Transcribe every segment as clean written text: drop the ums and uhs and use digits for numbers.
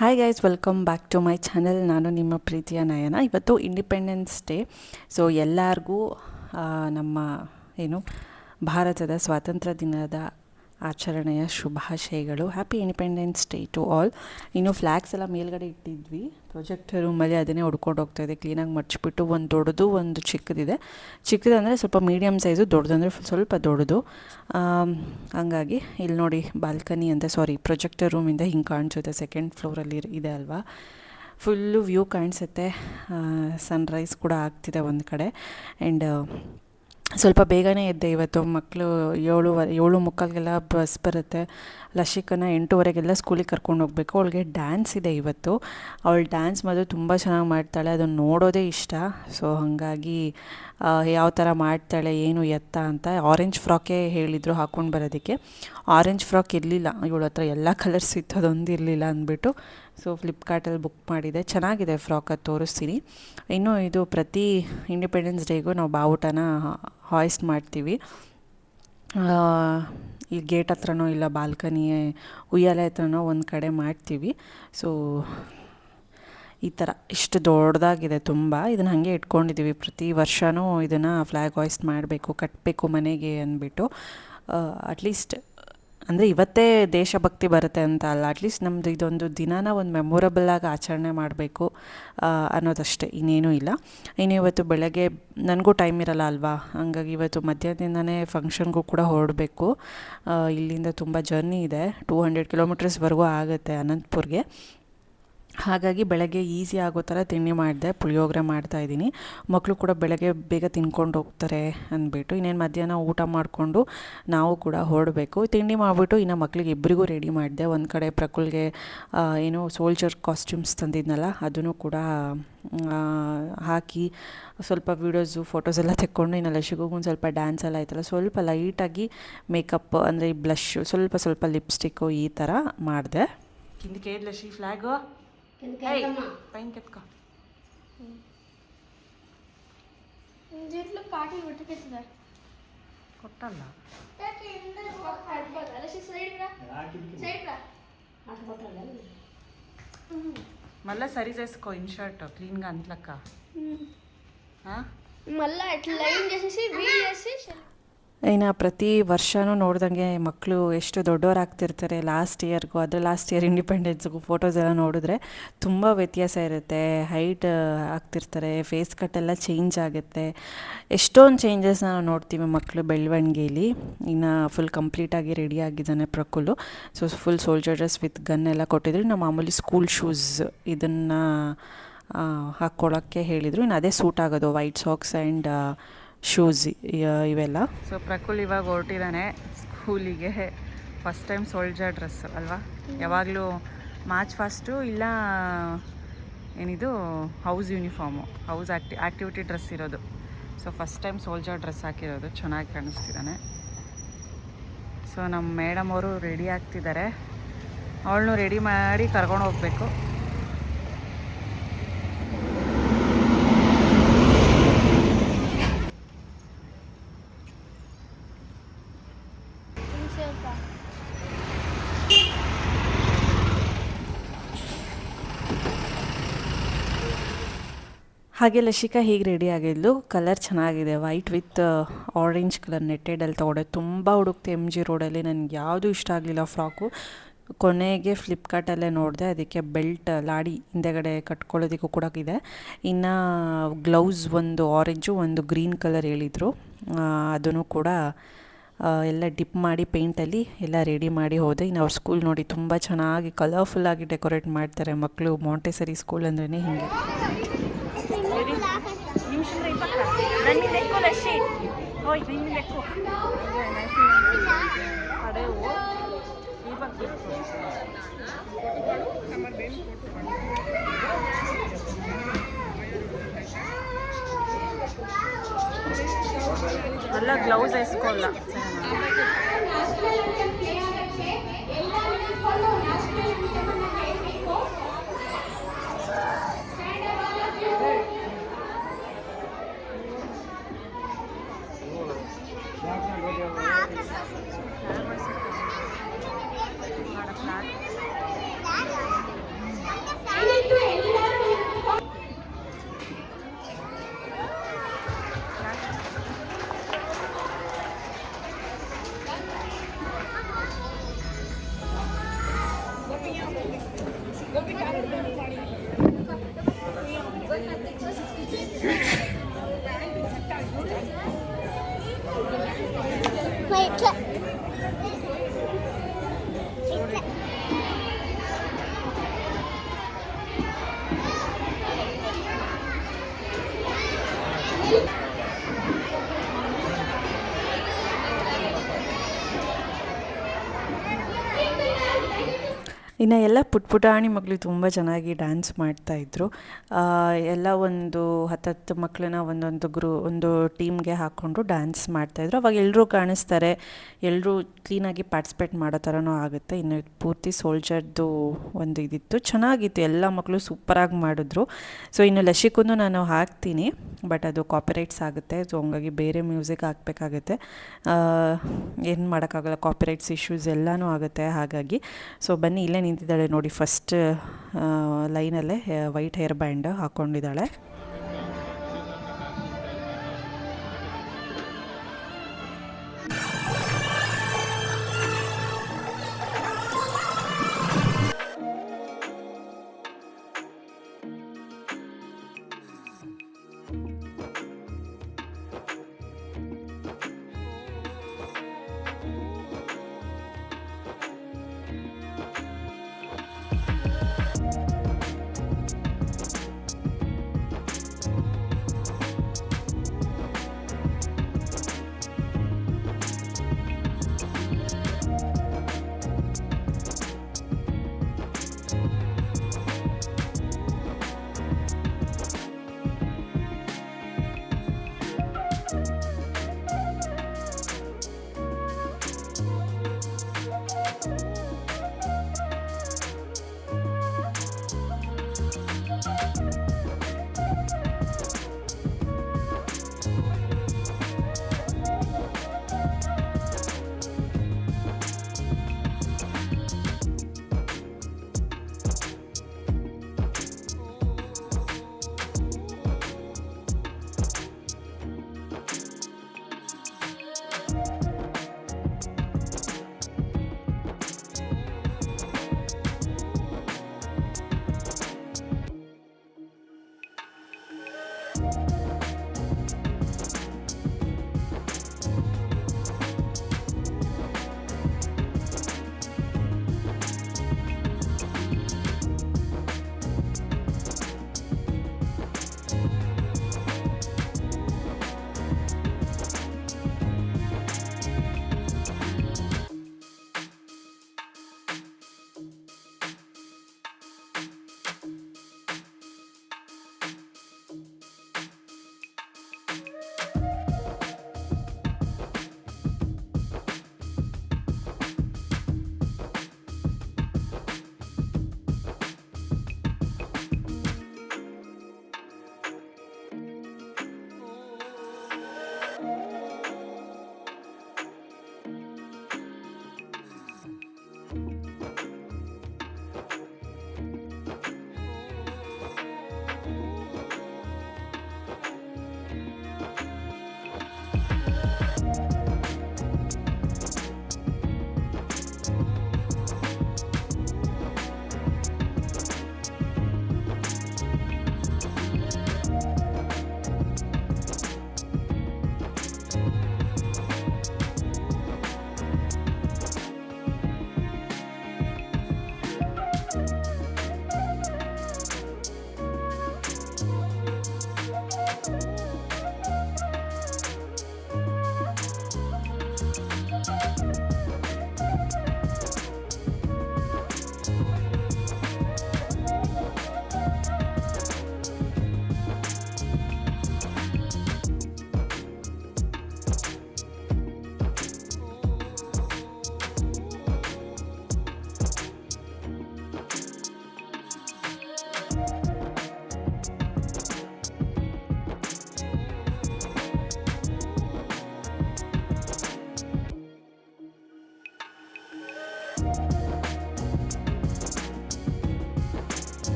Hi guys, welcome back to my channel. ನಾನು ನಿಮ್ಮ ಪ್ರೀತಿಯ ನಯನ. ಇವತ್ತು ಇಂಡಿಪೆಂಡೆನ್ಸ್ ಡೇ. ಸೊ ಎಲ್ಲರಿಗೂ ನಮ್ಮ ಭಾರತದ ಸ್ವಾತಂತ್ರ್ಯ ದಿನದ ಆಚರಣೆಯ ಶುಭಾಶಯಗಳು. Happy Independence Day to all. ಇನ್ನು ಫ್ಲ್ಯಾಗ್ಸ್ ಎಲ್ಲ ಮೇಲ್ಗಡೆ ಇಟ್ಟಿದ್ವಿ ಪ್ರೊಜೆಕ್ಟರ್ ರೂಮಲ್ಲಿ, ಅದನ್ನೇ ಹೊಡ್ಕೊಂಡು ಹೋಗ್ತಾಯಿದೆ. ಕ್ಲೀನಾಗಿ ಮಡ್ಚಿಬಿಟ್ಟು ಒಂದು ದೊಡ್ಡದು ಒಂದು ಚಿಕ್ಕದಿದೆ. ಚಿಕ್ಕದಂದರೆ ಸ್ವಲ್ಪ ಮೀಡಿಯಮ್ ಸೈಜು, ದೊಡ್ಡದಂದರೆ ಸ್ವಲ್ಪ ದೊಡ್ಡದು. ಹಂಗಾಗಿ ಇಲ್ಲಿ ನೋಡಿ, ಬಾಲ್ಕನಿ ಅಂತ ಪ್ರೊಜೆಕ್ಟರ್ ರೂಮಿಂದ ಹಿಂಗೆ ಕಾಣಿಸುತ್ತೆ. ಸೆಕೆಂಡ್ ಫ್ಲೋರಲ್ಲಿ ಇದೆ ಅಲ್ವಾ, ಫುಲ್ಲು ವ್ಯೂ ಕಾಣಿಸುತ್ತೆ. ಸನ್ರೈಸ್ ಕೂಡ ಆಗ್ತಿದೆ ಒಂದು ಕಡೆ. ಆ್ಯಂಡ್ ಸ್ವಲ್ಪ ಬೇಗನೆ ಎದ್ದೆ ಇವತ್ತು. ಮಕ್ಕಳು 7:45ಗೆಲ್ಲ ಬಸ್ ಬರುತ್ತೆ. ಲಶಿಕನ 8:00ವರೆಗೆಲ್ಲ ಸ್ಕೂಲಿಗೆ ಕರ್ಕೊಂಡು ಹೋಗಬೇಕು. ಅವಳಿಗೆ ಡ್ಯಾನ್ಸ್ ಇದೆ ಇವತ್ತು. ಅವಳು ಡ್ಯಾನ್ಸ್ ಮಾತ್ರ ತುಂಬ ಚೆನ್ನಾಗಿ ಮಾಡ್ತಾಳೆ, ಅದನ್ನು ನೋಡೋದೇ ಇಷ್ಟ. ಸೊ ಹಾಗಾಗಿ ಯಾವ ಥರ ಮಾಡ್ತಾಳೆ ಏನು ಎತ್ತ ಅಂತ ಆರೆಂಜ್ ಫ್ರಾಕೇ ಹೇಳಿದರು ಹಾಕ್ಕೊಂಡು ಬರೋದಕ್ಕೆ. ಆರೆಂಜ್ ಫ್ರಾಕ್ ಇರಲಿಲ್ಲ ಇವಳ ಹತ್ರ, ಎಲ್ಲ ಕಲರ್ಸ್ ಇತ್ತು, ಅದೊಂದು ಇರಲಿಲ್ಲ ಅಂದ್ಬಿಟ್ಟು ಸೊ ಫ್ಲಿಪ್ಕಾರ್ಟಲ್ಲಿ ಬುಕ್ ಮಾಡಿದೆ. ಚೆನ್ನಾಗಿದೆ ಫ್ರಾಕ್, ಅದು ತೋರಿಸ್ತೀನಿ. ಇನ್ನು ಇದು ಪ್ರತಿ ಇಂಡಿಪೆಂಡೆನ್ಸ್ ಡೇಗೂ ನಾವು ಬಾವುಟನ ಹಾಯ್ಸ್ಟ್ ಮಾಡ್ತೀವಿ. ಈ ಗೇಟ್ ಹತ್ರನೋ ಇಲ್ಲ ಬಾಲ್ಕನಿ ಉಯ್ಯಾಲೆ ಹತ್ರನೋ ಒಂದು ಕಡೆ ಮಾಡ್ತೀವಿ. ಸೊ ಈ ಥರ ಇಷ್ಟು ದೊಡ್ಡದಾಗಿದೆ ತುಂಬ. ಇದನ್ನು ಹಾಗೆ ಇಟ್ಕೊಂಡಿದ್ದೀವಿ. ಪ್ರತಿ ವರ್ಷವೂ ಇದನ್ನು ಫ್ಲ್ಯಾಗ್ ಹಾಯ್ಸ್ಟ್ ಮಾಡಬೇಕು, ಕಟ್ಟಬೇಕು ಮನೆಗೆ ಅಂದ್ಬಿಟ್ಟು. ಅಟ್ಲೀಸ್ಟ್ ಅಂದರೆ ಇವತ್ತೇ ದೇಶಭಕ್ತಿ ಬರುತ್ತೆ ಅಂತ ಅಲ್ಲ, ಅಟ್ಲೀಸ್ಟ್ ನಮ್ಮದು ಇದೊಂದು ದಿನಾನ ಒಂದು ಮೆಮೊರಬಲ್ಲಾಗಿ ಆಚರಣೆ ಮಾಡಬೇಕು ಅನ್ನೋದಷ್ಟೇ, ಇನ್ನೇನೂ ಇಲ್ಲ. ಇನ್ನು ಇವತ್ತು ಬೆಳಗ್ಗೆ ನನಗೂ ಟೈಮ್ ಇರಲ್ಲ ಅಲ್ವಾ, ಹಂಗಾಗಿ ಇವತ್ತು ಮಧ್ಯಾಹ್ನದಿಂದನೇ ಫಂಕ್ಷನ್ಗೂ ಕೂಡ ಹೊರಡಬೇಕು. ಇಲ್ಲಿಂದ ತುಂಬ ಜರ್ನಿ ಇದೆ, 200 ಕಿಲೋಮೀಟರ್ಸ್ವರೆಗೂ ಆಗುತ್ತೆ ಅನಂತಪುರ್ಗೆ. ಹಾಗಾಗಿ ಬೆಳಗ್ಗೆ ಈಸಿ ಆಗೋ ಥರ ತಿಂಡಿ ಮಾಡಿದೆ, ಪುಳಿಯೋಗರೆ ಮಾಡ್ತಾಯಿದ್ದೀನಿ. ಮಕ್ಕಳು ಕೂಡ ಬೆಳಗ್ಗೆ ಬೇಗ ತಿನ್ಕೊಂಡು ಹೋಗ್ತಾರೆ ಅಂದ್ಬಿಟ್ಟು. ಇನ್ನೇನು ಮಧ್ಯಾಹ್ನ ಊಟ ಮಾಡಿಕೊಂಡು ನಾವು ಕೂಡ ಹೊರಡಬೇಕು. ತಿಂಡಿ ಮಾಡಿಬಿಟ್ಟು ಇನ್ನು ಮಕ್ಕಳಿಗೆ ಇಬ್ಬರಿಗೂ ರೆಡಿ ಮಾಡಿದೆ. ಒಂದು ಕಡೆ ಪ್ರಕುಲ್ಗೆ ಸೋಲ್ಜರ್ ಕಾಸ್ಟ್ಯೂಮ್ಸ್ ತಂದಿದ್ನಲ್ಲ, ಅದನ್ನು ಕೂಡ ಹಾಕಿ ಸ್ವಲ್ಪ ವೀಡಿಯೋಸು ಫೋಟೋಸ್ ಎಲ್ಲ ತೆಕ್ಕೊಂಡು, ಇನ್ನು ಲಶಿಗೂ ಒಂದು ಸ್ವಲ್ಪ ಡ್ಯಾನ್ಸ್ ಎಲ್ಲ ಆಯ್ತಲ್ಲ, ಸ್ವಲ್ಪ ಲೈಟಾಗಿ ಮೇಕಪ್ ಅಂದರೆ ಈ ಬ್ಲಶ್ಶು, ಸ್ವಲ್ಪ ಲಿಪ್ಸ್ಟಿಕ್ಕು ಈ ಥರ ಮಾಡಿದೆ. ಕಿಂದಕ್ಕೆ ಲಶಿ ಫ್ಲ್ಯಾಗು ಪೈನ್ ಕೆತ್ಕೊ ಕೊಟ್ಟಲ್ಲ ಮಲ್ಲ ಸರಿ ಸೇಸ್ಕೋ ಇನ್ ಶರ್ಟ್ ಕ್ಲೀನ್గా అంతలక్క మళ్ళా అట్లా లైన్ చేసేసి వీల్ చేసి. ಇನ್ನು ಪ್ರತಿ ವರ್ಷವೂ ನೋಡ್ದಂಗೆ ಮಕ್ಕಳು ಎಷ್ಟು ದೊಡ್ಡವರಾಗ್ತಿರ್ತಾರೆ ಲಾಸ್ಟ್ ಇಯರ್ ಇಂಡಿಪೆಂಡೆನ್ಸ್ಗೂ ಫೋಟೋಸ್ ಎಲ್ಲ ನೋಡಿದ್ರೆ ತುಂಬ ವ್ಯತ್ಯಾಸ ಇರುತ್ತೆ. ಹೈಟ್ ಆಗ್ತಿರ್ತಾರೆ, ಫೇಸ್ ಕಟ್ಟೆಲ್ಲ ಚೇಂಜ್ ಆಗುತ್ತೆ. ಎಷ್ಟೊಂದು ಚೇಂಜಸ್ನ ನಾವು ನೋಡ್ತೀವಿ ಮಕ್ಕಳು ಬೆಳವಣಿಗೆಯಲ್ಲಿ. ಇನ್ನು ಫುಲ್ ಕಂಪ್ಲೀಟಾಗಿ ರೆಡಿ ಆಗಿದ್ದಾನೆ ಪ್ರಕುಲು. So full soldier dress with gun ಎಲ್ಲ ಕೊಟ್ಟಿದ್ರು. ನಾವು ಮಾಮೂಲಿ ಸ್ಕೂಲ್ ಶೂಸ್ ಇದನ್ನು ಹಾಕ್ಕೊಳ್ಳೋಕ್ಕೆ ಹೇಳಿದರು. ಇನ್ನು ಅದೇ ಸೂಟ್ ಆಗೋದು, ವೈಟ್ ಸಾಕ್ಸ್ ಆ್ಯಂಡ್ ಶೂಸ್ ಇವೆಲ್ಲ. ಸೊ ಪ್ರಕುಲ್ ಇವಾಗ ಹೊರಟಿದ್ದಾನೆ ಸ್ಕೂಲಿಗೆ. ಫಸ್ಟ್ ಟೈಮ್ ಸೋಲ್ಜರ್ ಡ್ರೆಸ್ ಅಲ್ವಾ, ಯಾವಾಗಲೂ ಮಾರ್ಚ್ ಫಸ್ಟು ಇಲ್ಲ ಏನಿದು house uniform, house activity dress ಇರೋದು. So first time soldier dress ಹಾಕಿರೋದು, ಚೆನ್ನಾಗಿ ಕಾಣಿಸ್ತಿದ್ದಾನೆ. ಸೊ ನಮ್ಮ ಮೇಡಮ್ ಅವರು ರೆಡಿ ಆಗ್ತಿದ್ದಾರೆ. ಅವಳನ್ನು ರೆಡಿ ಮಾಡಿ ಕರ್ಕೊಂಡು ಹೋಗಬೇಕು. ಹಾಗೆ ಲಶಿಕಾ ಹೀಗೆ ರೆಡಿ ಆಗಿದ್ಲು. ಕಲರ್ ಚೆನ್ನಾಗಿದೆ, ವೈಟ್ ವಿತ್ ಆರೆಂಜ್ ಕಲರ್ ನೆಟ್ಟೆಡಲ್ಲಿ ತೊಗೊಂಡೆ. ತುಂಬ ಹುಡುಕ್ತೆ MG ರೋಡಲ್ಲಿ, ನನಗೆ ಯಾವುದೂ ಇಷ್ಟ ಆಗಲಿಲ್ಲ ಫ್ರಾಕು. ಕೊನೆಗೆ ಫ್ಲಿಪ್ಕಾರ್ಟಲ್ಲೇ ನೋಡಿದೆ. ಅದಕ್ಕೆ ಬೆಲ್ಟ್ ಲಾಡಿ ಹಿಂದೆಗಡೆ ಕಟ್ಕೊಳ್ಳೋದಕ್ಕೂ ಕೂಡ ಇದೆ. ಇನ್ನು ಗ್ಲೌಸ್ ಒಂದು ಆರೆಂಜು ಒಂದು ಗ್ರೀನ್ ಕಲರ್ ಹೇಳಿದರು, ಅದನ್ನು ಕೂಡ ಎಲ್ಲ ಡಿಪ್ ಮಾಡಿ ಪೇಂಟಲ್ಲಿ ಎಲ್ಲ ರೆಡಿ ಮಾಡಿ ಹೋದೆ. ಇನ್ನು ಅವ್ರ ಸ್ಕೂಲ್ ನೋಡಿ ತುಂಬ ಚೆನ್ನಾಗಿ ಕಲರ್ಫುಲ್ಲಾಗಿ ಡೆಕೋರೇಟ್ ಮಾಡ್ತಾರೆ ಮಕ್ಕಳು. ಮಾಂಟೆಸರಿ ಸ್ಕೂಲ್ ಅಂದ್ರೇ ಹಿಂಗೆ. ಎಲ್ಲ ಗ್ಲೌಸ್ వేసుకోవాల. ಇನ್ನು ಎಲ್ಲ ಪುಟಾಣಿ ಮಕ್ಕಳು ತುಂಬ ಚೆನ್ನಾಗಿ ಡ್ಯಾನ್ಸ್ ಮಾಡ್ತಾಯಿದ್ರು. ಎಲ್ಲ ಒಂದು 10 ಮಕ್ಕಳನ್ನ ಒಂದು ಟೀಮ್ಗೆ ಹಾಕ್ಕೊಂಡು ಡ್ಯಾನ್ಸ್ ಮಾಡ್ತಾಯಿದ್ರು. ಅವಾಗ ಎಲ್ಲರೂ ಕಾಣಿಸ್ತಾರೆ, ಎಲ್ಲರೂ ಕ್ಲೀನಾಗಿ ಪಾರ್ಟಿಸಿಪೇಟ್ ಮಾಡೋ ಥರನೂ ಆಗುತ್ತೆ. ಇನ್ನು ಪೂರ್ತಿ ಸೋಲ್ಜರ್ದು ಒಂದು ಇದಿತ್ತು, ಚೆನ್ನಾಗಿತ್ತು. ಎಲ್ಲ ಮಕ್ಕಳು ಸೂಪರಾಗಿ ಮಾಡಿದ್ರು. ಸೊ ಇನ್ನು ಲಶಿಕೂ ನಾನು ಹಾಕ್ತೀನಿ, ಬಟ್ ಅದು ಕಾಪಿರೈಟ್ಸ್ ಆಗುತ್ತೆ. ಸೊ ಹಂಗಾಗಿ ಬೇರೆ ಮ್ಯೂಸಿಕ್ ಹಾಕಬೇಕಾಗುತ್ತೆ. ಏನು ಮಾಡೋಕ್ಕಾಗಲ್ಲ, ಕಾಪಿರೈಟ್ಸ್ ಇಶ್ಯೂಸ್ ಎಲ್ಲನೂ ಆಗುತ್ತೆ. ಹಾಗಾಗಿ ಸೊ ಬನ್ನಿ, ಇಲ್ಲೇ ನಿಂತಿದ್ದಾಳೆ ನೋಡಿ, ಫಸ್ಟ್ ಲೈನಲ್ಲೇ ವೈಟ್ ಹೇರ್ ಬ್ಯಾಂಡ್ ಹಾಕ್ಕೊಂಡಿದ್ದಾಳೆ.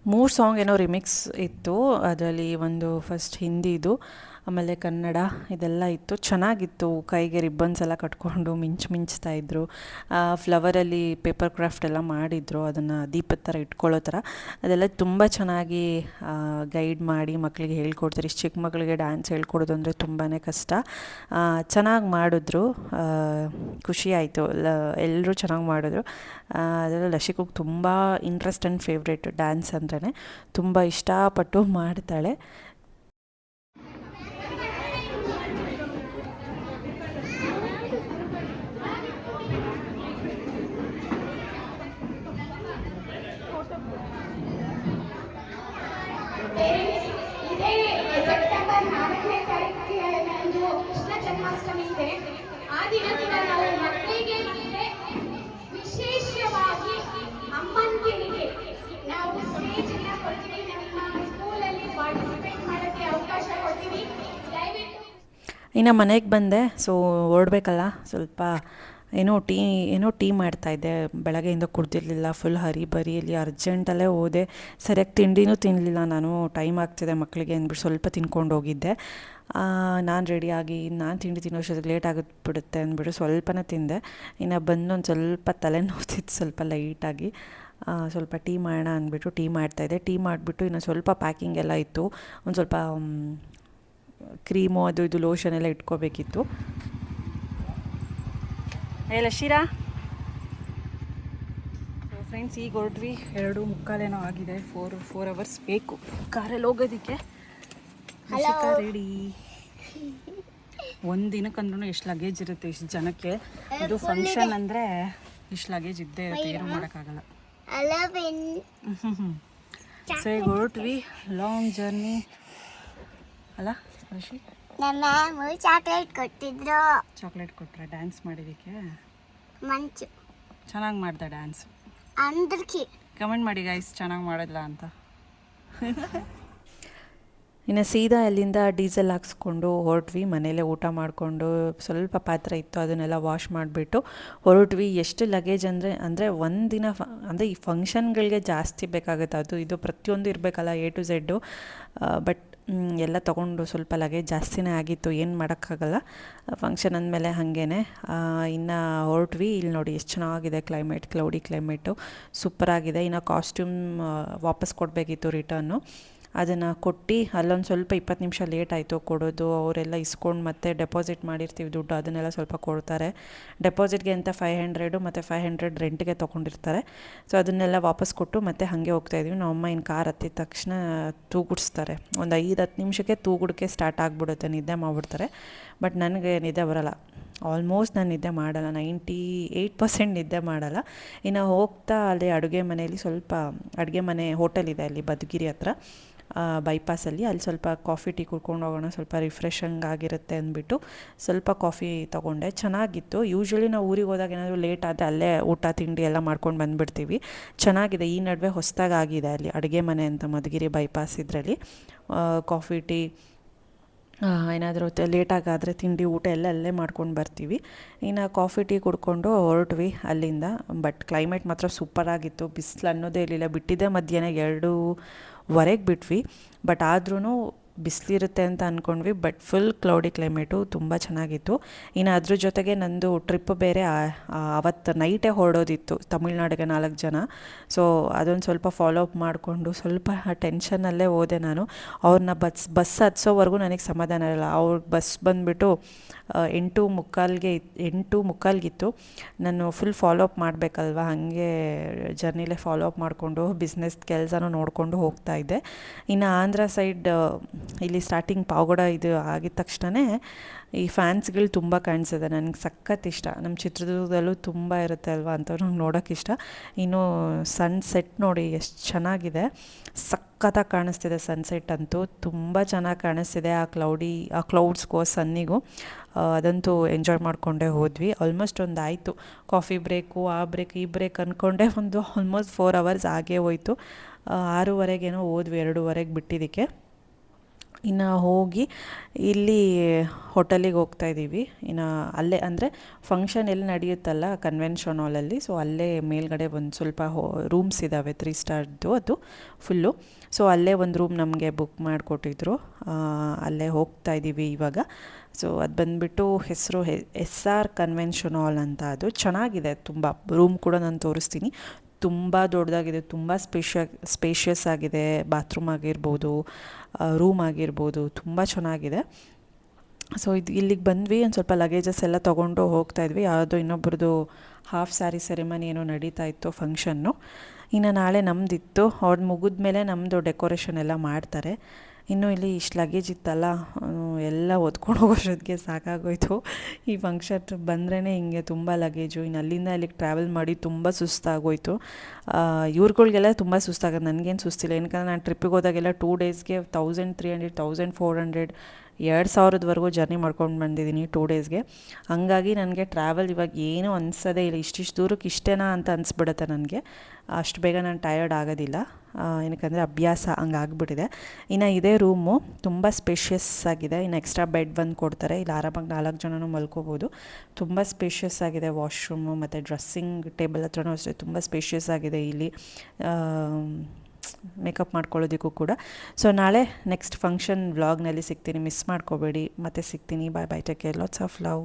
3 ಸಾಂಗ್ ಏನೋ ರಿಮಿಕ್ಸ್ ಇತ್ತು. ಅದರಲ್ಲಿ ಒಂದು ಫಸ್ಟ್ ಹಿಂದಿದು, ಆಮೇಲೆ ಕನ್ನಡ ಇದೆಲ್ಲ ಇತ್ತು. ಚೆನ್ನಾಗಿತ್ತು. ಕೈಗೆ ರಿಬ್ಬನ್ಸ್ ಎಲ್ಲ ಕಟ್ಕೊಂಡು ಮಿಂಚ್ತಾ ಇದ್ದರು. ಫ್ಲವರಲ್ಲಿ ಪೇಪರ್ ಕ್ರಾಫ್ಟ್ ಎಲ್ಲ ಮಾಡಿದರು, ಅದನ್ನು ದೀಪದ ಥರ ಇಟ್ಕೊಳ್ಳೋ ಥರ. ಅದೆಲ್ಲ ತುಂಬ ಚೆನ್ನಾಗಿ ಗೈಡ್ ಮಾಡಿ ಮಕ್ಕಳಿಗೆ ಹೇಳ್ಕೊಡ್ತಾರೆ. ಇಷ್ಟು ಚಿಕ್ಕ ಮಕ್ಕಳಿಗೆ ಡ್ಯಾನ್ಸ್ ಹೇಳ್ಕೊಡೋದು ಅಂದರೆ ತುಂಬಾ ಕಷ್ಟ. ಚೆನ್ನಾಗಿ ಮಾಡಿದ್ರು, ಖುಷಿ ಆಯಿತು. ಎಲ್ಲರೂ ಚೆನ್ನಾಗಿ ಮಾಡಿದ್ರು. ಅದರಲ್ಲಿ ಲಶಿಕುಗೆ ತುಂಬ ಇಂಟ್ರೆಸ್ಟ್ ಆ್ಯಂಡ್ ಫೇವ್ರೇಟ್ ಡ್ಯಾನ್ಸ್ ಅಂದ್ರೇ. ತುಂಬ ಇಷ್ಟಪಟ್ಟು ಮಾಡ್ತಾಳೆ. ಇದೇ ಸೆಪ್ಟೆಂಬರ್ 4ನೇ ತಾರೀಕಿಗೆ ಕೃಷ್ಣ ಜನ್ಮಾಷ್ಟಮಿ ಇದೆ. ಆ ದಿನದಿಂದ ನಾವು ಮಕ್ಕಳಿಗೆ ವಿಶೇಷವಾಗಿ ಅಮ್ಮಂದಿರಿಗೆ ನಾವು ಸ್ಟೇಜ್ ಅನ್ನ ಕೊಡ್ತೀವಿ. ನಮ್ಮ ಸ್ಕೂಲಲ್ಲಿ ಪಾರ್ಟಿಸಿಪೇಟ್ ಮಾಡೋಕ್ಕೆ ಅವಕಾಶ ಕೊಡ್ತೀವಿ. ದಯವಿಟ್ಟು. ಇನ್ನು ಮನೆಗೆ ಬಂದೆ. ಸೊ ಓಡಬೇಕಲ್ಲ, ಸ್ವಲ್ಪ ಏನೋ ಟೀ ಮಾಡ್ತಾಯಿದ್ದೆ. ಬೆಳಗ್ಗೆಯಿಂದ ಕುಡ್ದಿರಲಿಲ್ಲ, ಫುಲ್ ಹರಿಬರಿಯಲ್ಲಿ ಅರ್ಜೆಂಟಲ್ಲೇ ಹೋದೆ. ಸರಿಯಾಗಿ ತಿಂಡಿನೂ ತಿನ್ನಲಿಲ್ಲ ನಾನು. ಟೈಮ್ ಆಗ್ತಿದೆ ಮಕ್ಕಳಿಗೆ ಅಂದ್ಬಿಟ್ಟು ಸ್ವಲ್ಪ ತಿನ್ಕೊಂಡು ಹೋಗಿದ್ದೆ. ನಾನು ರೆಡಿಯಾಗಿ ನಾನು ತಿಂಡಿ ತಿನ್ನೋಷ್ಟೊತ್ತಿಗೆ ಲೇಟ್ ಆಗಿಬಿಡುತ್ತೆ ಅಂದ್ಬಿಟ್ಟು ಸ್ವಲ್ಪನೇ ತಿಂದೆ. ಇನ್ನು ಬಂದು ಒಂದು ಸ್ವಲ್ಪ ತಲೆ ನೋವ್ತಿತ್ತು, ಸ್ವಲ್ಪ ಲೈಟಾಗಿ. ಸ್ವಲ್ಪ ಟೀ ಮಾಡೋಣ ಅಂದ್ಬಿಟ್ಟು ಟೀ ಮಾಡ್ತಾಯಿದ್ದೆ. ಟೀ ಮಾಡಿಬಿಟ್ಟು ಇನ್ನು ಸ್ವಲ್ಪ ಪ್ಯಾಕಿಂಗ್ ಎಲ್ಲ ಇತ್ತು. ಒಂದು ಸ್ವಲ್ಪ ಕ್ರೀಮು ಅದು ಇದು ಲೋಷನ್ ಎಲ್ಲ ಇಟ್ಕೋಬೇಕಿತ್ತು. ಹೇಳ ಶಿರಾ. ಫ್ರೆಂಡ್ಸ್, ಈಗ ಹೊರಟ್ವಿ. 2:45 ಆಗಿದೆ. 4 ಅವರ್ಸ್ ಬೇಕು ಕಾರಲ್ಲಿ ಹೋಗೋದಕ್ಕೆ. ರೆಡಿ. ಒಂದು ದಿನಕ್ಕಂದ್ರೂ ಎಷ್ಟು ಲಗೇಜ್ ಇರುತ್ತೆ, ಇಷ್ಟು ಜನಕ್ಕೆ. ಇದು ಫಂಕ್ಷನ್ ಅಂದರೆ ಇಷ್ಟು ಲಗೇಜ್ ಇದ್ದೇ ಇರುತ್ತೆ, ಏನೂ ಮಾಡೋಕ್ಕಾಗಲ್ಲ. ಸೊ ಈಗ ಹೊರಟ್ವಿ. ಲಾಂಗ್ ಜರ್ನಿ ಅಲ್ಲ ಋಷಿ? ಚಾಕ್ಲೇಟ್ ಕೊಟ್ಟಿದ್ರು. ಚಾಕ್ಲೇಟ್ ಕೊಟ್ಟರೆ ಡ್ಯಾನ್ಸ್ ಮಾಡಿದ್ದಕ್ಕೆ? ಮಂಚು ಚೆನ್ನಾಗಿ ಮಾಡ್ದೆ ಡ್ಯಾನ್ಸ್. ಅಂದ್ರಕ್ಕೆ ಕಮೆಂಟ್ ಮಾಡಿ ಗೈಸ್, ಚೆನ್ನಾಗಿ ಮಾಡಿದ್ಲ ಅಂತ. ಇನ್ನು ಸೀದಾ ಅಲ್ಲಿಂದ ಡೀಸೆಲ್ ಹಾಕ್ಸ್ಕೊಂಡು ಹೊರಟ್ವಿ. ಮನೇಲೇ ಊಟ ಮಾಡಿಕೊಂಡು ಸ್ವಲ್ಪ ಪಾತ್ರೆ ಇತ್ತು, ಅದನ್ನೆಲ್ಲ ವಾಶ್ ಮಾಡಿಬಿಟ್ಟು ಹೊರಟ್ವಿ. ಎಷ್ಟು ಲಗೇಜ್ ಅಂದರೆ ಒಂದಿನ ಅಂದರೆ ಈ ಫಂಕ್ಷನ್ಗಳಿಗೆ ಜಾಸ್ತಿ ಬೇಕಾಗುತ್ತೆ. ಅದು ಇದು ಪ್ರತಿಯೊಂದು ಇರಬೇಕಲ್ಲ, A to Z. ಬಟ್ ಎಲ್ಲ ತೊಗೊಂಡು ಸ್ವಲ್ಪ ಲಗೇಜ್ ಜಾಸ್ತಿನೇ ಆಗಿತ್ತು, ಏನು ಮಾಡೋಕ್ಕಾಗಲ್ಲ. ಫಂಕ್ಷನ್ ಅಂದಮೇಲೆ ಹಾಗೇ. ಇನ್ನು ಹೊರಟ್ವಿ. ಇಲ್ಲಿ ನೋಡಿ ಎಷ್ಟು ಚೆನ್ನಾಗಿದೆ ಕ್ಲೈಮೇಟ್, ಕ್ಲೌಡಿ ಕ್ಲೈಮೇಟು ಸೂಪರಾಗಿದೆ. ಇನ್ನು ಕಾಸ್ಟ್ಯೂಮ್ ವಾಪಸ್ ಕೊಡಬೇಕಿತ್ತು, ರಿಟರ್ನು. ಅದನ್ನು ಕೊಟ್ಟು ಅಲ್ಲೊಂದು ಸ್ವಲ್ಪ 20 ನಿಮಿಷ ಲೇಟ್ ಆಯಿತು ಕೊಡೋದು. ಅವರೆಲ್ಲ ಇಸ್ಕೊಂಡು ಮತ್ತೆ ಡೆಪಾಸಿಟ್ ಮಾಡಿರ್ತೀವಿ ದುಡ್ಡು, ಅದನ್ನೆಲ್ಲ ಸ್ವಲ್ಪ ಕೊಡ್ತಾರೆ. ಡೆಪಾಸಿಟ್ಗೆ ಅಂತ 500 ಮತ್ತು 500 ರೆಂಟ್ಗೆ ತೊಗೊಂಡಿರ್ತಾರೆ. ಸೊ ಅದನ್ನೆಲ್ಲ ವಾಪಸ್ ಕೊಟ್ಟು ಮತ್ತೆ ಹಾಗೆ ಹೋಗ್ತಾಯಿದ್ವಿ. ನಮ್ಮಮ್ಮ ಇನ್ನು ಕಾರ್ ಹತ್ತಿದ ತಕ್ಷಣ ತೂಗುಡಿಸ್ತಾರೆ. ಒಂದು 5-10 ನಿಮಿಷಕ್ಕೆ ತೂಗುಡಿಕೆ ಸ್ಟಾರ್ಟ್ ಆಗಿಬಿಡುತ್ತೆ, ನಿದ್ದೆ ಮಾಡಿಬಿಡ್ತಾರೆ. ಬಟ್ ನನಗೆ ನಿದ್ದೆ ಬರೋಲ್ಲ. ಆಲ್ಮೋಸ್ಟ್ ನಾನು ನಿದ್ದೆ ಮಾಡಲ್ಲ, 98% ನಿದ್ದೆ ಮಾಡಲ್ಲ. ಇನ್ನು ಹೋಗ್ತಾ ಅಲ್ಲಿ ಅಡುಗೆ ಮನೆಯಲ್ಲಿ ಸ್ವಲ್ಪ ಅಡುಗೆ ಮನೆ ಹೋಟೆಲ್ ಇದೆ ಅಲ್ಲಿ ಬದಗಿರಿ ಹತ್ರ, ಬೈಪಾಸಲ್ಲಿ. ಅಲ್ಲಿ ಸ್ವಲ್ಪ ಕಾಫಿ ಟೀ ಕುಡ್ಕೊಂಡು ಹೋಗೋಣ, ಸ್ವಲ್ಪ ರಿಫ್ರೆಶಿಂಗ್ ಆಗಿರುತ್ತೆ ಅಂದ್ಬಿಟ್ಟು ಸ್ವಲ್ಪ ಕಾಫಿ ತೊಗೊಂಡೆ. ಚೆನ್ನಾಗಿತ್ತು. ಯೂಶ್ವಲಿ ನಾವು ಊರಿಗೆ ಹೋದಾಗ ಏನಾದರೂ ಲೇಟ್ ಆದರೆ ಅಲ್ಲೇ ಊಟ ತಿಂಡಿ ಎಲ್ಲ ಮಾಡ್ಕೊಂಡು ಬಂದುಬಿಡ್ತೀವಿ. ಚೆನ್ನಾಗಿದೆ. ಈ ನಡುವೆ ಹೊಸದಾಗಿ ಆಗಿದೆ ಅಲ್ಲಿ ಅಡುಗೆ ಮನೆ ಅಂತ ಮಧುಗಿರಿ ಬೈಪಾಸ್ ಇದರಲ್ಲಿ. ಕಾಫಿ ಟೀ ಏನಾದರೂ ಲೇಟಾಗಾದರೆ ತಿಂಡಿ ಊಟ ಎಲ್ಲ ಅಲ್ಲೇ ಮಾಡ್ಕೊಂಡು ಬರ್ತೀವಿ. ಇನ್ನು ಕಾಫಿ ಟೀ ಕುಡ್ಕೊಂಡು ಹೊರಟ್ವಿ ಅಲ್ಲಿಂದ. ಬಟ್ ಕ್ಲೈಮೇಟ್ ಮಾತ್ರ ಸೂಪರಾಗಿತ್ತು. ಬಿಸಿಲು ಅನ್ನೋದೇ ಇರಲಿಲ್ಲ. ಬಿಟ್ಟಿದ್ದೆ ಮಧ್ಯಾಹ್ನ 2:15 ಬಿಟ್ವಿ. ಬಟ್ ಆದ್ರೂ ಬಿಸಿಲಿರುತ್ತೆ ಅಂತ ಅಂದ್ಕೊಂಡ್ವಿ. ಬಟ್ ಫುಲ್ ಕ್ಲೌಡಿ ಕ್ಲೈಮೇಟು, ತುಂಬ ಚೆನ್ನಾಗಿತ್ತು. ಇನ್ನು ಅದ್ರ ಜೊತೆಗೆ ನಂದು ಟ್ರಿಪ್ ಬೇರೆ ಅವತ್ತು ನೈಟೇ ಹೊರಡೋದಿತ್ತು ತಮಿಳ್ನಾಡಿಗೆ 4 ಜನ. ಸೊ ಅದೊಂದು ಸ್ವಲ್ಪ ಫಾಲೋ ಅಪ್ ಮಾಡಿಕೊಂಡು ಸ್ವಲ್ಪ ಟೆನ್ಷನ್ನಲ್ಲೇ ಹೋದೆ ನಾನು. ಅವ್ರನ್ನ ಬಸ್ ಹತ್ಸೋವರೆಗೂ ನನಗೆ ಸಮಾಧಾನ ಇರಲ್ಲ. ಅವ್ರ ಬಸ್ ಬಂದುಬಿಟ್ಟು 8:45 ನಾನು ಫುಲ್ ಫಾಲೋ ಅಪ್ ಮಾಡಬೇಕಲ್ವ, ಹಾಗೆ ಜರ್ನಿಲೇ ಫಾಲೋ ಅಪ್ ಮಾಡಿಕೊಂಡು ಬಿಸ್ನೆಸ್ ಕೆಲಸನೂ ನೋಡಿಕೊಂಡು ಹೋಗ್ತಾಯಿದ್ದೆ. ಇನ್ನು ಆಂಧ್ರ ಸೈಡ್ ಇಲ್ಲಿ ಸ್ಟಾರ್ಟಿಂಗ್ ಪಾವಗಡ ಇದು ಆಗಿದ ತಕ್ಷಣವೇ ಈ ಫ್ಯಾನ್ಸ್ಗಳು ತುಂಬ ಕಾಣಿಸಿದೆ. ನನಗೆ ಸಖತ್ ಇಷ್ಟ. ನಮ್ಮ ಚಿತ್ರದುರ್ಗದಲ್ಲೂ ತುಂಬ ಇರುತ್ತೆ ಅಲ್ವಾ, ಅಂಥವ್ರು ನಂಗೆ ನೋಡೋಕ್ಕೆ ಇಷ್ಟ. ಇನ್ನು ಸನ್ಸೆಟ್ ನೋಡಿ ಎಷ್ಟು ಚೆನ್ನಾಗಿದೆ, ಸಖತ್ತಾಗಿ ಕಾಣಿಸ್ತಿದೆ. ಸನ್ಸೆಟ್ ಅಂತೂ ತುಂಬ ಚೆನ್ನಾಗಿ ಕಾಣಿಸ್ತಿದೆ. ಆ ಕ್ಲೌಡ್ಸ್ಗೂ ಸನ್ನಿಗೂ ಅದಂತೂ ಎಂಜಾಯ್ ಮಾಡಿಕೊಂಡೇ ಹೋದ್ವಿ. ಆಲ್ಮೋಸ್ಟ್ ಒಂದು ಆಯಿತು. ಕಾಫಿ ಬ್ರೇಕು, ಆ ಬ್ರೇಕ್ ಈ ಬ್ರೇಕ್ ಅಂದ್ಕೊಂಡೆ ಒಂದು ಆಲ್ಮೋಸ್ಟ್ 4 ಅವರ್ಸ್ ಆಗೇ ಹೋಯಿತು. 6:30 ಹೋದ್ವಿ, 2:15 ಬಿಟ್ಟಿದ್ದಕ್ಕೆ. ಇನ್ನು ಹೋಗಿ ಇಲ್ಲಿ ಹೋಟೆಲಿಗೆ ಹೋಗ್ತಾಯಿದ್ದೀವಿ. ಇನ್ನು ಅಲ್ಲೇ ಅಂದರೆ ಫಂಕ್ಷನ್ ಎಲ್ಲಿ ನಡೆಯುತ್ತಲ್ಲ ಕನ್ವೆನ್ಷನ್ ಹಾಲಲ್ಲಿ, ಸೊ ಅಲ್ಲೇ ಮೇಲ್ಗಡೆ ಒಂದು ಸ್ವಲ್ಪ ರೂಮ್ಸ್ ಇದ್ದಾವೆ 3 ಸ್ಟಾರ್ದು ಅದು ಫುಲ್ಲು. ಸೊ ಅಲ್ಲೇ ಒಂದು ರೂಮ್ ನಮಗೆ ಬುಕ್ ಮಾಡಿಕೊಟ್ಟಿದ್ರು, ಅಲ್ಲೇ ಹೋಗ್ತಾಯಿದ್ದೀವಿ ಇವಾಗ. ಸೊ ಅದು ಬಂದುಬಿಟ್ಟು ಹೆಸರು SR ಕನ್ವೆನ್ಷನ್ ಹಾಲ್ ಅಂತ. ಅದು ಚೆನ್ನಾಗಿದೆ ತುಂಬ. ರೂಮ್ ಕೂಡ ನಾನು ತೋರಿಸ್ತೀನಿ. ತುಂಬ ದೊಡ್ಡದಾಗಿದೆ, ತುಂಬ ಸ್ಪೇಷಿಯಸ್ ಆಗಿದೆ. ಬಾತ್ರೂಮ್ ಆಗಿರ್ಬೋದು, ರೂಮ್ ಆಗಿರ್ಬೋದು, ತುಂಬ ಚೆನ್ನಾಗಿದೆ. ಸೊ ಇಲ್ಲಿಗೆ ಬಂದ್ವಿ, ಒಂದು ಸ್ವಲ್ಪ ಲಗೇಜಸ್ ಎಲ್ಲ ತೊಗೊಂಡು ಹೋಗ್ತಾಯಿದ್ವಿ. ಯಾವುದೋ ಇನ್ನೊಬ್ರದ್ದು ಹಾಫ್ ಸ್ಯಾರಿ ಸೆರೆಮನಿ ಏನೋ ನಡೀತಾ ಇತ್ತು ಫಂಕ್ಷನ್ನು. ಇನ್ನು ನಾಳೆ ನಮ್ಮದಿತ್ತು. ಅವ್ರು ಮುಗಿದ್ಮೇಲೆ ನಮ್ಮದು ಡೆಕೋರೇಷನ್ ಎಲ್ಲ ಮಾಡ್ತಾರೆ. ಇನ್ನು ಇಲ್ಲಿ ಇಷ್ಟು ಲಗೇಜ್ ಇತ್ತಲ್ಲ, ಎಲ್ಲ ಹೊತ್ಕೊಂಡು ಹೋಗೋಷ್ಟೊತ್ತಿಗೆ ಸಾಕಾಗೋಯ್ತು. ಈ ಫಂಕ್ಷನ್ ಬಂದ್ರೇ ಹಿಂಗೆ ತುಂಬ ಲಗೇಜು. ಇನ್ನು ಅಲ್ಲಿಂದ ಇಲ್ಲಿಗೆ ಟ್ರಾವೆಲ್ ಮಾಡಿ ತುಂಬ ಸುಸ್ತಾಗೋಯ್ತು. ಇವ್ರುಗಳಿಗೆಲ್ಲ ತುಂಬ ಸುಸ್ತಾಗೋದು, ನನಗೇನು ಸುಸ್ತಿಲ್ಲ. ಏನಕ್ಕೆ ನಾನು ಟ್ರಿಪ್ಪಿಗೆ ಹೋದಾಗೆಲ್ಲ 2 ಡೇಸ್ಗೆ 1300 1400 2000ವರೆಗೂ ಜರ್ನಿ ಮಾಡ್ಕೊಂಡು ಬಂದಿದ್ದೀನಿ 2 ಡೇಸ್ಗೆ. ಹಂಗಾಗಿ ನನಗೆ ಟ್ರಾವೆಲ್ ಇವಾಗ ಏನೂ ಅನಿಸೋದೇ ಇಲ್ಲ. ಇಷ್ಟಿಷ್ಟು ದೂರಕ್ಕೆ ಇಷ್ಟೇನಾ ಅಂತ ಅನಿಸ್ಬಿಡುತ್ತೆ ನನಗೆ. ಅಷ್ಟು ಬೇಗ ನಾನು ಟಯರ್ಡ್ ಆಗೋದಿಲ್ಲ, ಏನಕ್ಕಂದರೆ ಅಭ್ಯಾಸ ಹಂಗಾಗ್ಬಿಟ್ಟಿದೆ. ಇನ್ನು ಇದೇ ರೂಮು ತುಂಬ ಸ್ಪೇಷಿಯಸ್ ಆಗಿದೆ. ಇನ್ನು ಎಕ್ಸ್ಟ್ರಾ ಬೆಡ್ ಬಂದು ಕೊಡ್ತಾರೆ. ಇಲ್ಲಿ ಆರಾಮಾಗಿ 4 ಜನನೂ ಮಲ್ಕೋಬೋದು. ತುಂಬ ಸ್ಪೇಷಿಯಸ್ ಆಗಿದೆ. ವಾಶ್ರೂಮು ಮತ್ತು ಡ್ರೆಸ್ಸಿಂಗ್ ಟೇಬಲ್ ಹತ್ರನೂ ಅಷ್ಟೇ ತುಂಬ ಸ್ಪೇಷಿಯಸ್ ಆಗಿದೆ ಇಲ್ಲಿ, ಮೇಕಪ್ ಮಾಡ್ಕೊಳ್ಳೋದಕ್ಕೂ ಕೂಡ. ಸೊ ನಾಳೆ ನೆಕ್ಸ್ಟ್ ಫಂಕ್ಷನ್ ವ್ಲಾಗ್ನಲ್ಲಿ ಸಿಗ್ತೀನಿ, ಮಿಸ್ ಮಾಡ್ಕೋಬೇಡಿ. ಮತ್ತೆ ಸಿಗ್ತೀನಿ. Bye bye, take care, lots of love.